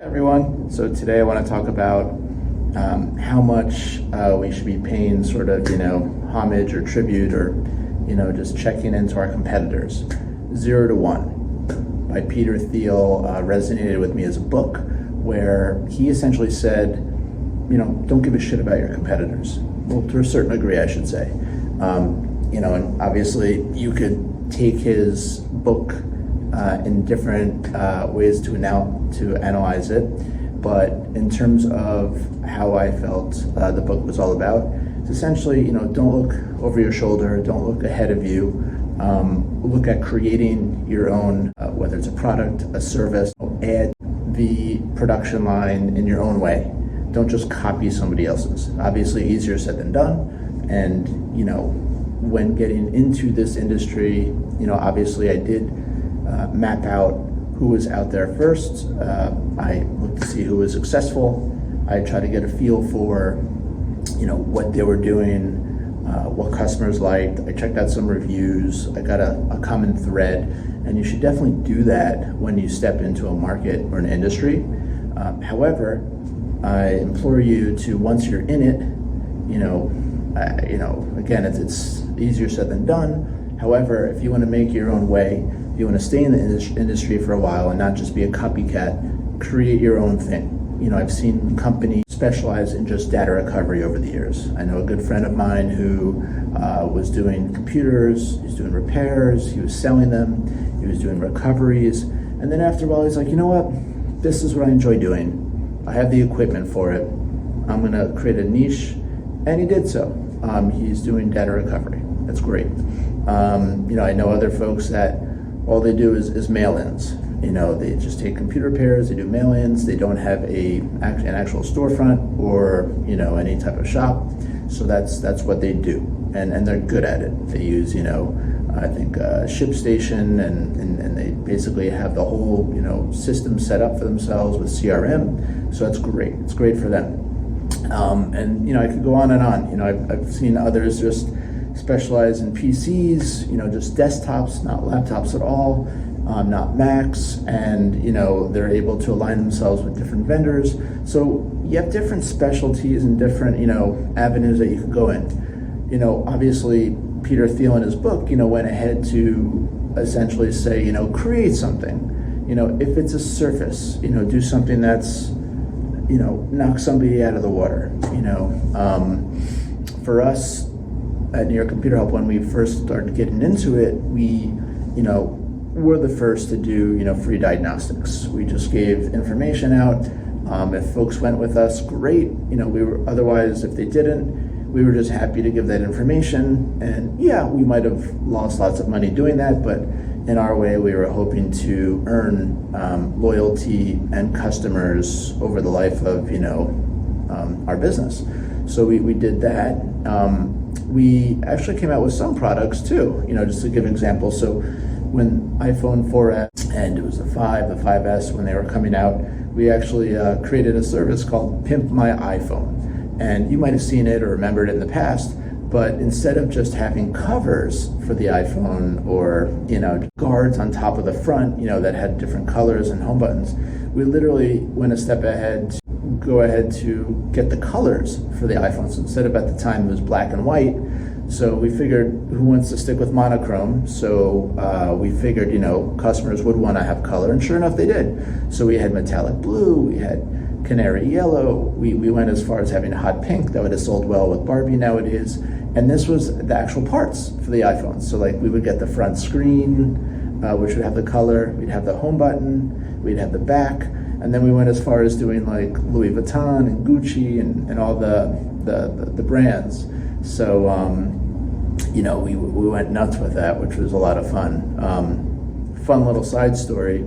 Everyone. So today I want to talk about how much we should be paying sort of, homage or tribute or, just checking into our competitors. 0 to 1 by Peter Thiel resonated with me as a book where he essentially said, don't give a shit about your competitors. Well, to a certain degree, I should say. And obviously you could take his book in different ways to analyze it, but in terms of how I felt the book was all about, it's essentially, don't look over your shoulder, don't look ahead of you, look at creating your own, whether it's a product, a service, add the production line in your own way. Don't just copy somebody else's. Obviously easier said than done, and when getting into this industry, obviously I did map out who was out there first. I looked to see who was successful. I tried to get a feel for, what they were doing, what customers liked. I checked out some reviews. I got a common thread, and you should definitely do that when you step into a market or an industry. However, I implore you to, once you're in it, again, it's easier said than done. However, if you want to make your own way, if you want to stay in the industry for a while and not just be a copycat, create your own thing. I've seen companies specialize in just data recovery over the years. I know a good friend of mine who was doing computers, he was doing repairs, he was selling them, he was doing recoveries, and then after a while he's like, you know what, this is what I enjoy doing. I have the equipment for it. I'm going to create a niche, and he did so. He's doing data recovery. That's great. I know other folks that all they do is mail-ins. They just take computer repairs, they do mail-ins, they don't have an actual storefront or, any type of shop. So that's what they do. And they're good at it. They use, I think ShipStation and they basically have the whole, system set up for themselves with CRM. So that's great. It's great for them. And I could go on and on. I've seen others just specialize in PCs, just desktops, not laptops at all, not Macs, and they're able to align themselves with different vendors. So you have different specialties and different avenues that you could go in. Obviously Peter Thiel in his book went ahead to essentially say create something. If it's a surface, do something that's knock somebody out of the water. For us at New York Computer Help, when we first started getting into it, we were the first to do free diagnostics. We just gave information out. If folks went with us, great. We were, otherwise, if they didn't, we were just happy to give that information. And yeah, we might have lost lots of money doing that, but in our way, we were hoping to earn loyalty and customers over the life of our business. So we did that. We actually came out with some products too. Just to give an example. So when iPhone 4S and it was the 5S, when they were coming out, we actually created a service called Pimp My iPhone. And you might have seen it or remembered it in the past, but instead of just having covers for the iPhone or, guards on top of the front, that had different colors and home buttons, we literally went a step ahead to go ahead to get the colors for the iPhone. So instead of, at the time, it was black and white. So we figured, who wants to stick with monochrome? So we figured, customers would want to have color, and sure enough, they did. So we had metallic blue, we had canary yellow, we went as far as having hot pink that would have sold well with Barbie nowadays. And this was the actual parts for the iPhone. So we would get the front screen, which would have the color, we'd have the home button, we'd have the back, and then we went as far as doing Louis Vuitton and Gucci and all the brands. So, we went nuts with that, which was a lot of fun. Fun little side story.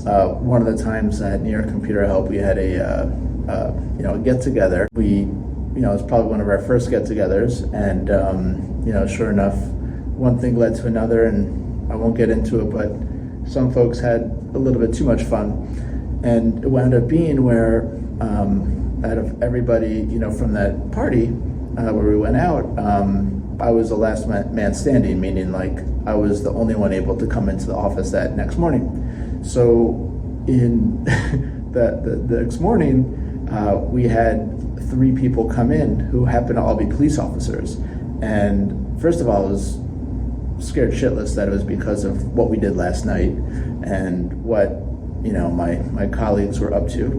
One of the times at New York Computer Help, we had a get-together. It was probably one of our first get-togethers, and sure enough, one thing led to another, and I won't get into it, but some folks had a little bit too much fun, and it wound up being where out of everybody, from that party where we went out, I was the last man standing, meaning I was the only one able to come into the office that next morning. So, in the next morning, we had 3 people come in who happened to all be police officers. And first of all, I was scared shitless that it was because of what we did last night and what, you know, my colleagues were up to.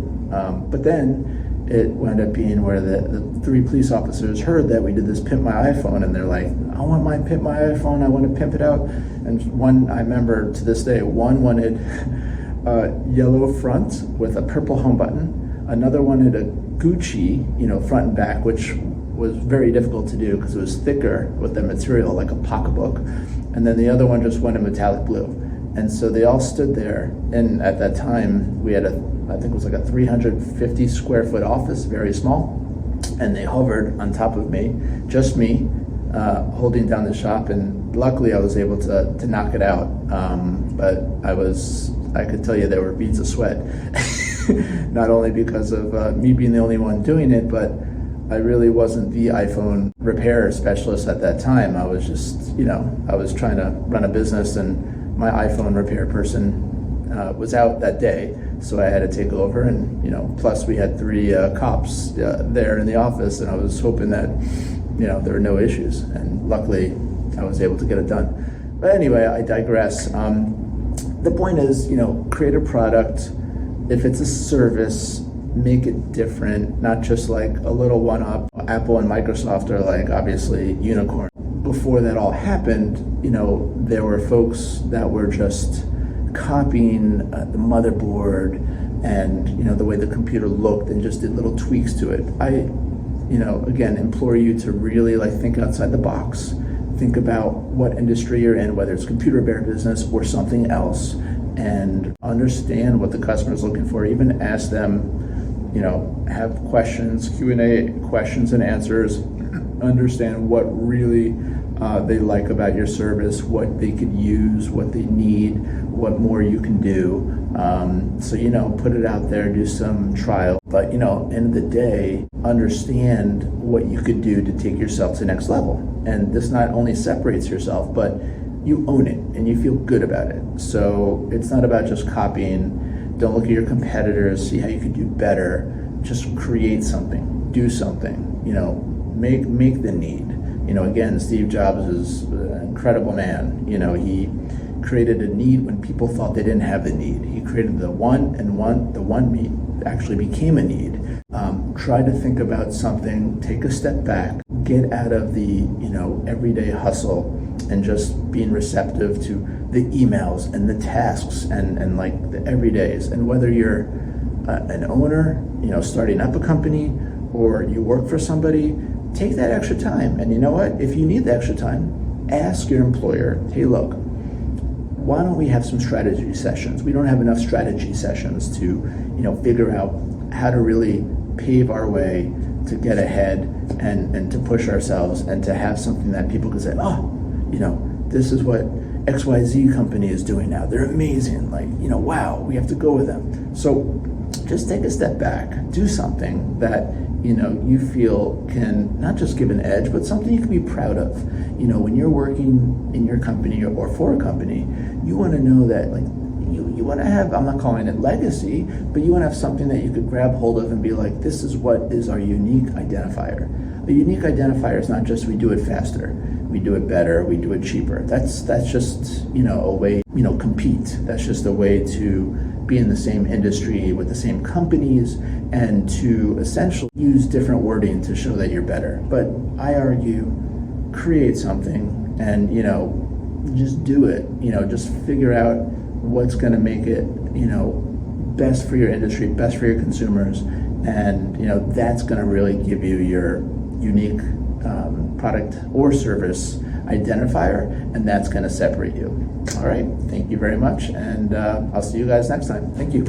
But then it wound up being where the 3 police officers heard that we did this Pimp My iPhone, and they're like, I want my Pimp My iPhone, I want to pimp it out. And one, I remember to this day, one wanted a yellow front with a purple home button. Another wanted a Gucci, you know, front and back, which was very difficult to do because it was thicker with the material, like a pocketbook. And then the other one just wanted metallic blue. And so they all stood there, and at that time we had I think it was like a 350 square foot office, very small, and they hovered on top of me, just me, holding down the shop, and luckily I was able to knock it out. But I could tell you there were beads of sweat, not only because of me being the only one doing it, but I really wasn't the iPhone repair specialist at that time. I was just, you know, I was trying to run a business, and my iPhone repair person was out that day, so I had to take over. And, you know, plus we had 3 cops there in the office, and I was hoping that, you know, there were no issues, and luckily I was able to get it done. But anyway, I digress. The point is, you know, create a product. If it's a service, make it different, not just like a little one-up. Apple and Microsoft are like obviously unicorn. Before that all happened, you know, there were folks that were just copying the motherboard and, you know, the way the computer looked, and just did little tweaks to it. I, you know, again, implore you to really like think outside the box. Think about what industry you're in, whether it's computer repair business or something else, and understand what the customer is looking for. Even ask them, you know, have questions, Q&A, questions and answers. Understand what really they like about your service, what they could use, what they need, what more you can do. So, you know, put it out there, do some trial. But, you know, end of the day, understand what you could do to take yourself to the next level. And this not only separates yourself, but you own it and you feel good about it. So it's not about just copying. Don't look at your competitors, see how you could do better. Just create something, do something, you know, make the need. You know, again, Steve Jobs is an incredible man. You know, he created a need when people thought they didn't have the need. He created the one, and the one need actually became a need. Try to think about something, take a step back, get out of the, you know, everyday hustle, and just being receptive to the emails and the tasks and like the everydays. And whether you're an owner, you know, starting up a company, or you work for somebody, take that extra time. And you know what? If you need the extra time, ask your employer, hey, look, why don't we have some strategy sessions? We don't have enough strategy sessions to, you know, figure out how to really pave our way to get ahead and to push ourselves, and to have something that people can say, oh, you know, this is what XYZ company is doing now. They're amazing. Like, you know, wow, we have to go with them. So just take a step back, do something that, you know, you feel can not just give an edge, but something you can be proud of. You know, when you're working in your company or for a company, you want to know that, like, you want to have, I'm not calling it legacy, but you want to have something that you could grab hold of and be like, this is what is our unique identifier. A unique identifier is not just we do it faster, we do it better, we do it cheaper. That's just, you know, a way, you know, compete. That's just a way to be in the same industry with the same companies, and to essentially use different wording to show that you're better. But I argue, create something and, you know, just do it. You know, just figure out what's going to make it, you know, best for your industry, best for your consumers. And, you know, that's going to really give you your unique product or service identifier, and that's going to separate you. All right, thank you very much, and I'll see you guys next time. Thank you.